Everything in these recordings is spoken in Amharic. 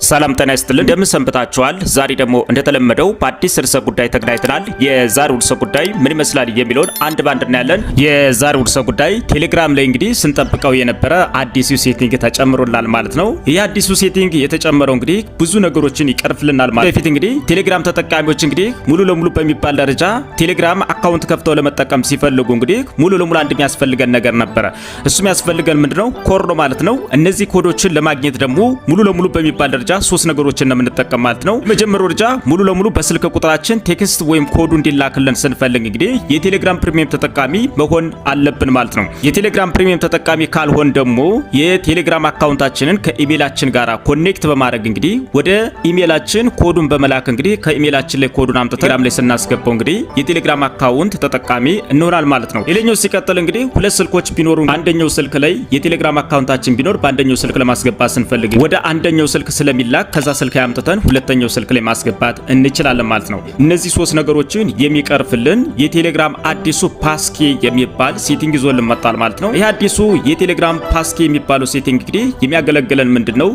ሰላም ጤና ይስጥልን እንደምን ሰንብታችኋል? ዛሬ ደግሞ እንደተለመደው በአዲስ ርዕሰ ጉዳይ ተገናኝተናል። የዛሬው ርዕሰ ጉዳይ ምን ይመስላል የሚለውን አንድ ባንድ እናያለን። የዛሬው ርዕሰ ጉዳይ ቴሌግራም ላይ እንግዲህ ስንጠብቀው የነበረ አዲሱ ሴቲንግ ተጨምሮላል ማለት ነው። ይህ አዲሱ ሴቲንግ የተጨመረው እንግዲህ ብዙ ነገሮችን ይቀርፍልናል ማለት ነው። በፊት እንግዲህ ቴሌግራም ተጠቃሚዎች እንግዲህ ሙሉ ለሙሉ በሚባል ደረጃ ቴሌግራም አካውንት ከፍተው ለመጠቀም ሲፈልጉ እንግዲህ ሙሉ ለሙሉ አንድ የሚያስፈልገን ነገር ነበረ። እሱም ያስፈልገን ምንድነው? ኮድ ነው ማለት ነው። እነዚህ ኮዶችን ለማግኘት ደግሞ ሙሉ ለሙሉ በሚባል ደረጃ ሶስት ነገሮችን ነው የምንጠቀም ማለት ነው። መጀመሪያው ደረጃ ሙሉ ለሙሉ በስልክ ቁጥራችን ቴክስት ወይም ኮዱ እንዲላክልን ስንፈልግ እንግዲህ የቴሌግራም ፕሪሚየም ተጠቃሚ መሆን አለብን ማለት ነው። የቴሌግራም ፕሪሚየም ተጠቃሚ ካልሆን ደግሞ የቴሌግራም አካውንታችንን ከኢሜይላችን ጋራ ኮኔክት በማድረግ እንግዲህ ወደ ኢሜይላችን ኮዱን በመላክ እንግዲህ ከኢሜይላችን ላይ ኮዱን አምጥተን ቴሌግራም ላይ ስናስገባው እንግዲህ የቴሌግራም አካውንት ተጠቃሚ እንሆናል ማለት ነው። ሌላኛው ሲቀጥል እንግዲህ ሁለት ስልኮች ቢኖሩ አንደኛው ስልክ ላይ የቴሌግራም አካውንታችን ቢኖር በአንደኛው ስልክ ለማስገባት ስንፈልግ ወደ አንደኛው ስልክ ስለሚላክ ከዛ ስልክ ያምጥተን ሁለተኛው ስልክ ላይ ማስገባት እንችላለን ማለት ነው። እነዚህ ሶስት ነገሮችን የሚቀርፍልን የቴሌግራም አዲሱ ፓስኬ የሚባል ሴቲንግ ይዞልን መጣል ማለት ነው። ይህ አዲሱ የቴሌግራም ፓስኬ የሚባለው ሴቲንግ እንግዲህ የሚያገለግለን ምንድነው?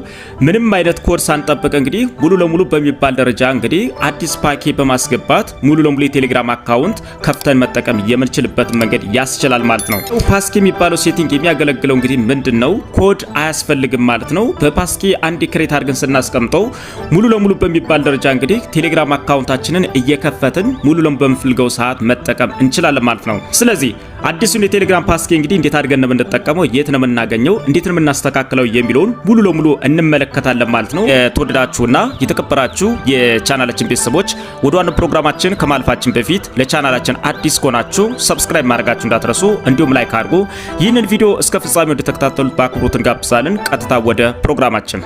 ምንም አይነት ኮድ ሳንጠብቅ እንግዲህ ሙሉ ለሙሉ በሚባል ደረጃ እንግዲህ አዲስ ፓኬ በማስገባት ሙሉ ለሙሉ የቴሌግራም አካውንት ከፍተን መጠቀም የምንችልበት መንገድ ያስችላል ማለት ነው። ፓስኬ የሚባለው ሴቲንግ የሚያገለግለው እንግዲህ ምንድነው? ኮድ አያስፈልግም ማለት ነው። በፓስኬ አንድ ክሬት አድርገን ስናስቀምጠው ሙሉ ለሙሉ በሚባል ደረጃ እንግዲህ ቴሌግራም አካውንታችንን እየከፈትን ሙሉ ለሙሉ በምንፈልገው ሰዓት መጠቀም እንችላለን ማለት ነው። ስለዚህ አዲሱን የቴሌግራም ፓስኬ እንግዲህ እንዴት አድርገን ነው የምንጠቀመው፣ የት ነው የምናገኘው፣ እንዴት ነው የምናስተካክለው የሚለውን ሙሉ ለሙሉ እንመለከታለን ማለት ነው። የተወደዳችሁና የተከበራችሁ የቻናላችን ቤተሰቦች ወደ ዋናው ፕሮግራማችን ከማልፋችን በፊት ለቻናላችን አዲስ ከሆናችሁ ሰብስክራይብ ማድረጋችሁ እንዳትረሱ፣ እንዲሁም ላይክ አድርጉ። ይህንን ቪዲዮ እስከ ፍጻሜው እንድትከታተሉት በአክብሮት እንጋብዛለን። ቀጥታ ወደ ፕሮግራማችን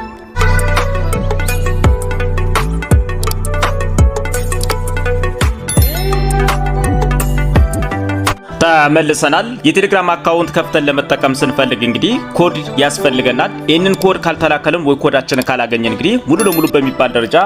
ተመልሰናል። የቴሌግራም አካውንት ከፍተን ለመጠቀም ስንፈልግ እንግዲህ ኮድ ያስፈልገናል። ይህንን ኮድ ካልተላከልን ወይ ኮዳችንን ካላገኘን እንግዲህ ሙሉ ለሙሉ በሚባል ደረጃ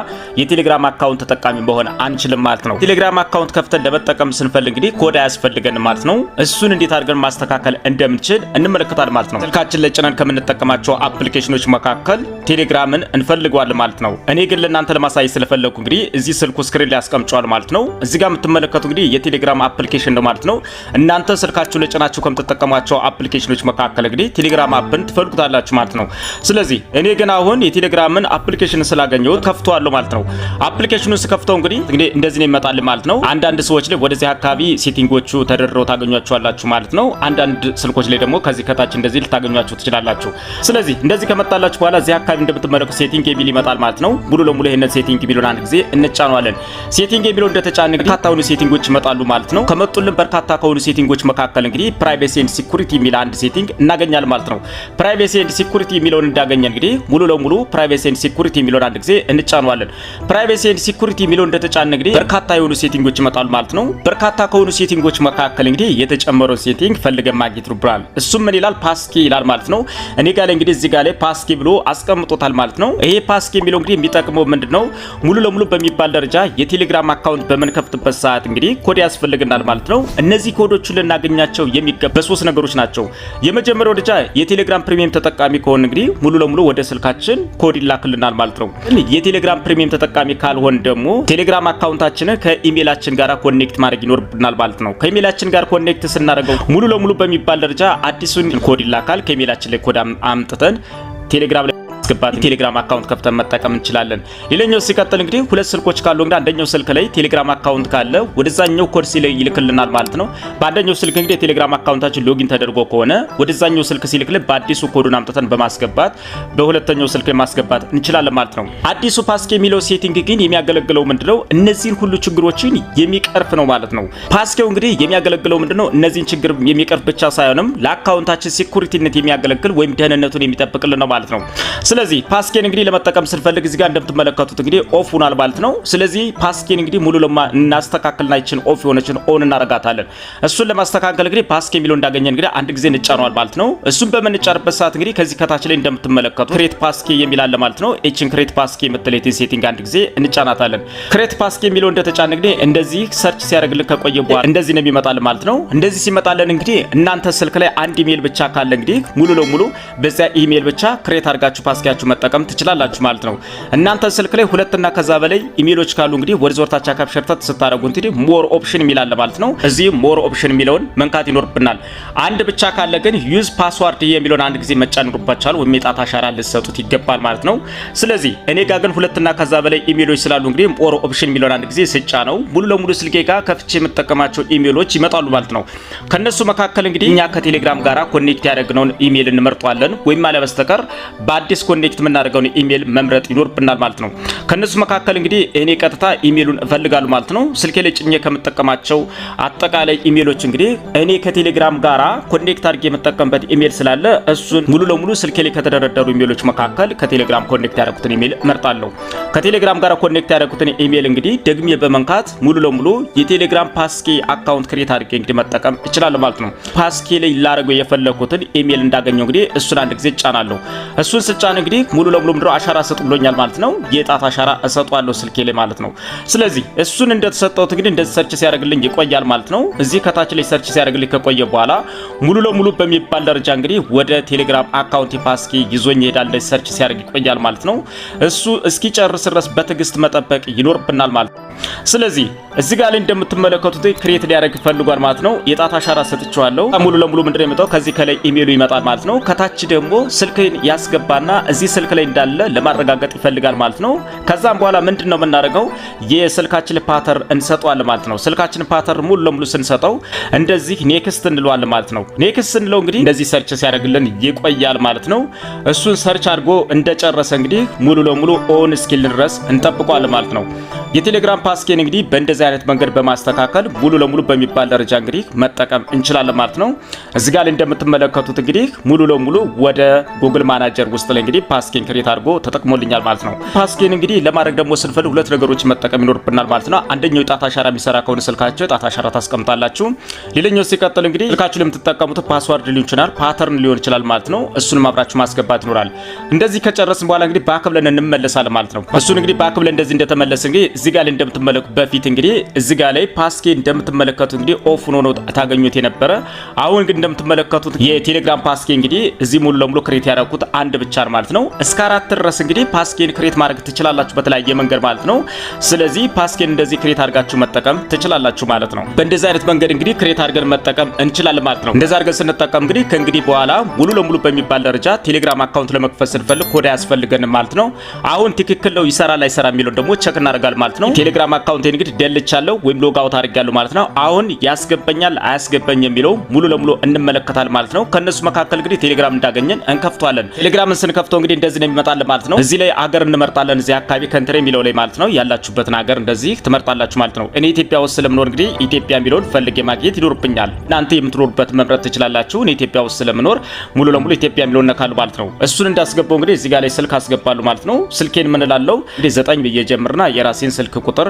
የቴሌግራም አካውንት ተጠቃሚ መሆን አንችልም ማለት ነው። ቴሌግራም አካውንት ከፍተን ለመጠቀም ስንፈልግ እንግዲህ ኮድ አያስፈልገንም ማለት ነው። እሱን እንዴት አድርገን ማስተካከል እንደምንችል እንመለከታለን ማለት ነው። ስልካችን ላይ ጭነን ከምንጠቀማቸው አፕሊኬሽኖች መካከል ቴሌግራምን እንፈልገዋለን ማለት ነው። እኔ ግን ለእናንተ ለማሳየት ስለፈለኩ እንግዲህ እዚህ ስልኩ ስክሪን ላይ አስቀምጫለሁ ማለት ነው። እዚህ ጋር የምትመለከቱ እንግዲህ የቴሌግራም አፕሊኬሽን ነው ማለት ነው። እናንተ ስልካችሁ ላይ ጭናችሁ ከምትጠቀሟቸው አፕሊኬሽኖች መካከል እንግዲህ ቴሌግራም አፕን ትፈልጉታላችሁ ማለት ነው። ስለዚህ እኔ ግን አሁን የቴሌግራምን አፕሊኬሽን ስላገኘሁት ከፍተዋለሁ ማለት ነው። አፕሊኬሽኑን ስከፍተው እንግዲህ እንደዚህ ነው ይመጣል ማለት ነው። አንዳንድ ሰዎች ላይ ወደዚህ አካባቢ ሴቲንጎቹ ተደርድረው ታገኟቸዋላችሁ ማለት ነው። አንዳንድ ስልኮች ላይ ደግሞ ከዚህ ከታች እንደዚህ ልታገኟቸው ትችላላችሁ። ስለዚህ እንደዚህ ከመጣላችሁ በኋላ እዚህ አካባቢ እንደምትመለከቱ ሴቲንግ የሚል ይመጣል ማለት ነው። ሙሉ ለሙሉ ይሄንን ሴቲንግ የሚለውን አንድ ጊዜ እንጫኗለን። ሴቲንግ የሚለው እንደተጫነ እንግዲህ በርካታ ሆኑ ሴቲንጎች ይመጣሉ ማለት ነው። ከመጡልን በርካታ ከሆኑ ሴቲንጎች መካከል እንግዲህ ፕራይቬሲ ኤንድ ሲኩሪቲ የሚል አንድ ሴቲንግ እናገኛለን ማለት ነው። ፕራይቬሲ ኤንድ ሲኩሪቲ የሚለውን እንዳገኘ እንግዲህ ሙሉ ለሙሉ ፕራይቬሲ ኤንድ ሲኩሪቲ የሚለውን አንድ ጊዜ እንጫኗለን። ፕራይቬሲ ኤንድ ሲኩሪቲ የሚለውን እንደተጫነ እንግዲህ በርካታ የሆኑ ሴቲንጎች ይመጣሉ ማለት ነው። በርካታ ከሆኑ ሴቲንጎች መካከል እንግዲህ የተጨመረው ሴቲንግ ፈልገን ማግኘት ይኖርብናል። እሱም ምን ይላል? ፓስኪ ይላል ማለት ነው። እኔ ጋር እንግዲህ እዚህ ጋር ላይ ፓስኪ ብሎ አስቀምጦታል ማለት ነው። ይሄ ፓስኪ የሚለው እንግዲህ የሚጠቅመው ምንድነው? ሙሉ ለሙሉ በሚባል ደረጃ የቴሌግራም አካውንት በምንከፍትበት ሰዓት እንግዲህ ኮድ ያስፈልገናል ማለት ነው። እነዚህ ኮዶችን ልናገኛቸው የሚገባ ሶስት ነገሮች ናቸው። የመጀመሪያው ደረጃ የቴሌግራም ፕሪሚየም ተጠቃሚ ከሆነ እንግዲህ ሙሉ ለሙሉ ወደ ስልካችን ኮድ ይላክልናል ማለት ነው። የቴሌግራም ፕሪሚየም ተጠቃሚ ካልሆን ደግሞ ቴሌግራም አካውንታችንን ከኢሜይላችን ጋር ኮኔክት ማድረግ ይኖርብናል ማለት ነው። ከኢሜይላችን ጋር ኮኔክት ስናደርገው ሙሉ ለሙሉ በሚባል ደረጃ አዲሱን ኮድ ይላካል። ከኢሜይላችን ላይ ኮድ አምጥተን ቴሌግራም ቴሌግራም አካውንት ከፍተን መጠቀም እንችላለን። ሌላኛው ሲቀጥል እንግዲህ ሁለት ስልኮች ካሉ እንግዲህ አንደኛው ስልክ ላይ ቴሌግራም አካውንት ካለ ወደዛኛው ኮድ ይልክልናል ማለት ነው። በአንደኛው ስልክ እንግዲህ ቴሌግራም አካውንታችን ሎጊን ተደርጎ ከሆነ ወደዛኛው ስልክ ሲልክልን በአዲሱ ኮዱን አምጥተን በማስገባት በሁለተኛው ስልክ ማስገባት እንችላለን ማለት ነው። አዲሱ ፓስኬ የሚለው ሴቲንግ ግን የሚያገለግለው ምንድነው? እነዚህን ሁሉ ችግሮችን የሚቀርፍ ነው ማለት ነው። ፓስኬው እንግዲህ የሚያገለግለው ምንድነው? እነዚህን ችግር የሚቀርፍ ብቻ ሳይሆንም ለአካውንታችን ሲኩሪቲነት የሚያገለግል ወይም ደህንነቱን የሚጠብቅልን ነው ማለት ነው። ስለዚህ ፓስኬን እንግዲህ ለመጠቀም ስንፈልግ እዚህ ጋር እንደምትመለከቱት እንግዲህ ኦፍ ሆኗል ማለት ነው። ስለዚህ ፓስኬን እንግዲህ ሙሉ እናስተካክልና ይችን ኦፍ የሆነችን ኦን እናረጋታለን። እሱን ለማስተካከል እንግዲህ ፓስኬ የሚለው እንዳገኘን እንግዲህ አንድ ጊዜ እንጫኗል ማለት ነው። እሱን በመንጫርበት ሰዓት እንግዲህ ከዚህ ከታች ላይ እንደምትመለከቱት ክሬት ፓስኬ የሚል አለ ማለት ነው። እቺን ክሬት ፓስኬ የምትለይት ሴቲንግ አንድ ጊዜ እንጫናታለን። ክሬት ፓስኬ የሚለው እንደተጫነ እንግዲህ እንደዚህ ሰርች ሲያደርግልን ከቆየ በኋላ እንደዚህ ነው የሚመጣል ማለት ነው። እንደዚህ ሲመጣልን እንግዲህ እናንተ ስልክ ላይ አንድ ኢሜል ብቻ ካለ እንግዲህ ሙሉ ለሙሉ በዛ ኢሜል ብቻ ክሬት አድርጋችሁ ፓስኬ ፓስኪያችሁ መጠቀም ትችላላችሁ ማለት ነው። እናንተ ስልክ ላይ ሁለትና ከዛ በላይ ኢሜሎች ካሉ እንግዲህ ወደ ዞርታቻ ካፕሸርታት ስታረጉ እንግዲህ ሞር ኦፕሽን የሚላል ማለት ነው። እዚህ ሞር ኦፕሽን የሚለውን መንካት ይኖርብናል። አንድ ብቻ ካለ ግን ዩዝ ፓስዋርድ የሚለውን አንድ ጊዜ መጫን ይኖርባችኋል ወይም የጣት አሻራ ልትሰጡት ይገባል ማለት ነው። ስለዚህ እኔ ጋር ግን ሁለትና ከዛ በላይ ኢሜሎች ስላሉ እንግዲህ ሞር ኦፕሽን የሚለውን አንድ ጊዜ ስጫ ነው ሙሉ ለሙሉ ስልኬ ጋር ከፍቼ የምጠቀማቸው ኢሜሎች ይመጣሉ ማለት ነው። ከነሱ መካከል እንግዲህ እኛ ከቴሌግራም ጋራ ኮኔክት ያደረግነውን ኢሜል እንመርጣለን ወይም አለ በስተቀር በአዲስ ኮኔክት የምናደርገውን ኢሜል መምረጥ ይኖርብናል ማለት ነው። ከነሱ መካከል እንግዲህ እኔ ቀጥታ ኢሜሉን እፈልጋለሁ ማለት ነው። ስልኬ ላይ ጭኜ ከምጠቀማቸው አጠቃላይ ኢሜሎች እንግዲህ እኔ ከቴሌግራም ጋራ ኮኔክት አድርጌ የምጠቀምበት ኢሜል ስላለ እሱን ሙሉ ለሙሉ ስልኬ ላይ ከተደረደሩ ኢሜሎች መካከል ከቴሌግራም ኮኔክት ያደረኩትን ኢሜል እመርጣለሁ። ከቴሌግራም ጋራ ኮኔክት ያደረኩትን ኢሜል እንግዲህ ደግሜ በመንካት ሙሉ ለሙሉ የቴሌግራም ፓስኪ አካውንት ክሬት አድርጌ እንግዲህ መጠቀም እችላለሁ ማለት ነው። ፓስኪ ላይ ላረገው የፈለኩትን ኢሜል እንዳገኘው እንግዲህ እሱን አንድ ጊዜ ጫናለሁ። እሱን ስጫን እንግዲህ ሙሉ ለሙሉ ምድሮ አሻራ ሰጥ ብሎኛል ማለት ነው። የጣት አሻራ እሰጣለሁ ስልኬ ላይ ማለት ነው። ስለዚህ እሱን እንደተሰጠውት እንግዲህ እንደዚህ ሰርች ሲያደርግልኝ ይቆያል ማለት ነው። እዚህ ከታች ላይ ሰርች ሲያደርግልኝ ከቆየ በኋላ ሙሉ ለሙሉ በሚባል ደረጃ እንግዲህ ወደ ቴሌግራም አካውንት ፓስኪ ይዞኝ ይሄዳል። እንደዚህ ሰርች ሲያደርግ ይቆያል ማለት ነው። እሱ እስኪጨርስ ድረስ በትዕግስት መጠበቅ ይኖርብናል ማለት ነው። ስለዚህ እዚህ ጋር ላይ እንደምትመለከቱት ክሬት ሊያደርግ ፈልጓል ማለት ነው። የጣት አሻራ ሰጥቼዋለሁ። ሙሉ ለሙሉ ምንድነው የሚመጣው ከዚህ ከላይ ኢሜሉ ይመጣል ማለት ነው። ከታች ደግሞ ስልክን ያስገባና እዚህ ስልክ ላይ እንዳለ ለማረጋገጥ ይፈልጋል ማለት ነው። ከዛም በኋላ ምንድነው የምናደርገው የስልካችን ፓተርን እንሰጠዋለን ማለት ነው። ስልካችን ፓተርን ሙሉ ለሙሉ ስንሰጠው እንደዚህ ኔክስት እንለዋለን ማለት ነው። ኔክስት እንለው እንግዲህ እንደዚህ ሰርች ሲያደርግልን ይቆያል ማለት ነው። እሱን ሰርች አድርጎ እንደጨረሰ እንግዲህ ሙሉ ለሙሉ ኦን እስኪል ድረስ እንጠብቀዋለን ማለት ነው። የቴሌግራም ፓስኪን እንግዲህ በእንደዚህ አይነት መንገድ በማስተካከል ሙሉ ለሙሉ በሚባል ደረጃ እንግዲህ መጠቀም እንችላለን ማለት ነው። እዚህ ጋር እንደምትመለከቱት እንግዲህ ሙሉ ለሙሉ ወደ ጉግል ማናጀር ውስጥ ላይ እንግዲህ ፓስኪን ክሬት አድርጎ ተጠቅሞልኛል ማለት ነው። ፓስኪን እንግዲህ ለማድረግ ደግሞ ስንፈልግ ሁለት ነገሮች መጠቀም ይኖርብናል ማለት ነው። አንደኛው የጣት አሻራ የሚሰራ ከሆነ ስልካችሁ የጣት አሻራ ታስቀምጣላችሁ። ሌላኛው ሲቀጥል እንግዲህ ስልካችሁ ለምትጠቀሙት ፓስወርድ ሊሆን ይችላል፣ ፓተርን ሊሆን ይችላል ማለት ነው። እሱን አብራችሁ ማስገባት ይኖራል። እንደዚህ ከጨረስን በኋላ እንግዲህ ባክ ብለን እንመለሳለን ማለት ነው። እሱን እንግዲህ ባክ ብለን እንደዚህ እንደተመለስ እንግዲህ እዚህ ጋር ላይ እንደምትመለከቱት በፊት እንግዲህ እዚህ ጋር ላይ ፓስኪ እንደምትመለከቱት እንግዲህ ኦፍ ሆኖ ታገኙት የነበረ አሁን ግን እንደምትመለከቱት የቴሌግራም ፓስኪ እንግዲህ እዚህ ሙሉ ለሙሉ ክሬት ያደረኩት አንድ ብቻ ማለት ነው። እስከ 4 ድረስ እንግዲህ ፓስኪን ክሬት ማድረግ ትችላላችሁ በተለያየ መንገድ ማለት ነው። ስለዚህ ፓስኪን እንደዚህ ክሬት አድርጋችሁ መጠቀም ትችላላችሁ ማለት ነው። በእንደዚህ አይነት መንገድ እንግዲህ ክሬት አድርገን መጠቀም እንችላለን ማለት ነው። እንደዛ አድርገን ስንጠቀም እንግዲህ ከእንግዲህ በኋላ ሙሉ ለሙሉ በሚባል ደረጃ ቴሌግራም አካውንት ለመክፈት ስንፈልግ ኮድ ያስፈልገን ማለት ነው። አሁን ትክክል ነው ይሰራል አይሰራም የሚለው ደግሞ ቼክ እናደርጋለን ማለት ነው። ቴሌግራም አካውንቴን እንግዲህ ደልቻለሁ ወይም ሎግ አውት አድርጋለሁ ማለት ነው። አሁን ያስገበኛል አያስገበኝ የሚለው ሙሉ ለሙሉ እንመለከታለን ማለት ነው። ከነሱ መካከል እንግዲህ ቴሌግራም እንዳገኘን እንከፍቷለን። ቴሌግራምን ስንከፍተው እንግዲህ እንደዚህ ነው የሚመጣልን ማለት ነው። እዚህ ላይ አገር እንመርጣለን። እዚህ አካባቢ ከንትሪ የሚለው ላይ ማለት ነው ያላችሁበትን ሀገር እንደዚህ ትመርጣላችሁ ማለት ነው። እኔ ኢትዮጵያ ውስጥ ስለምኖር እንግዲህ ኢትዮጵያ የሚለውን ፈልጌ ማግኘት ይኖርብኛል። እናንተ የምትኖሩበት መምረጥ ትችላላችሁ። እኔ ኢትዮጵያ ውስጥ ስለምኖር ሙሉ ለሙሉ ኢትዮጵያ የሚለውን ነካሉ ማለት ነው። እሱን እንዳስገባው እንግዲህ እዚህ ጋር ላይ ስልክ አስገባሉ ማለት ነው። ስልኬን ምን እላለሁ እንግዲህ 9 ብዬ ጀምርና የራሴን ስልክ ቁጥር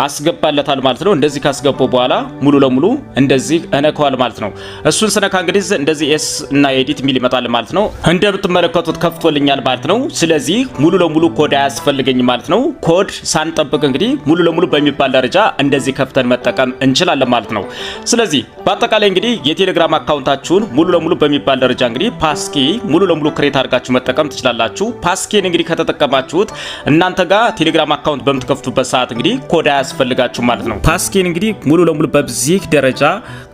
አስገባለታል ማለት ነው። እንደዚህ ካስገባው በኋላ ሙሉ ለሙሉ እንደዚህ እነካዋል ማለት ነው። እሱን ስነካ እንግዲህ እንደዚህ ኤስ እና ኤዲት ሚል ይመጣል ማለት ነው። እንደምትመለከቱት ከፍቶልኛል ማለት ነው። ስለዚህ ሙሉ ለሙሉ ኮድ አያስፈልገኝ ማለት ነው። ኮድ ሳንጠብቅ እንግዲህ ሙሉ ለሙሉ በሚባል ደረጃ እንደዚህ ከፍተን መጠቀም እንችላለን ማለት ነው። ስለዚህ በአጠቃላይ እንግዲህ የቴሌግራም አካውንታችሁን ሙሉ ለሙሉ በሚባል ደረጃ እንግዲህ ፓስኪ ሙሉ ለሙሉ ክሬት አድርጋችሁ መጠቀም ትችላላችሁ። ፓስኪን እንግዲህ ከተጠቀማችሁት እናንተ ጋር ቴሌግራም አካውንት በምትከፍቱበት ሰዓት እንግዲህ ኮድ አያስፈልጋችሁ ማለት ነው። ፓስኪን እንግዲህ ሙሉ ለሙሉ በዚህ ደረጃ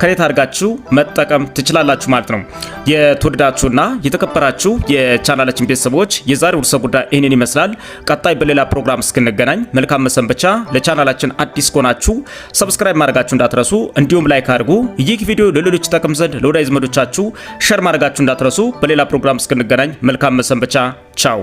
ክሬት አድርጋችሁ መጠቀም ትችላላችሁ ማለት ነው። የተወደዳችሁና የተከበራችሁ የቻናላችን ቤተሰቦች የዛሬው ርዕሰ ጉዳይ ይህንን ይመስላል። ቀጣይ በሌላ ፕሮግራም እስክንገናኝ መልካም መሰንበቻ። ለቻናላችን አዲስ ከሆናችሁ ሰብስክራይብ ማድረጋችሁ እንዳትረሱ፣ እንዲሁም ላይክ አድርጉ። ይህ ቪዲዮ ለሌሎች ይጠቅም ዘንድ ለወዳጅ ዘመዶቻችሁ ሼር ማድረጋችሁ እንዳትረሱ። በሌላ ፕሮግራም እስክንገናኝ መልካም መሰንበቻ። ቻው።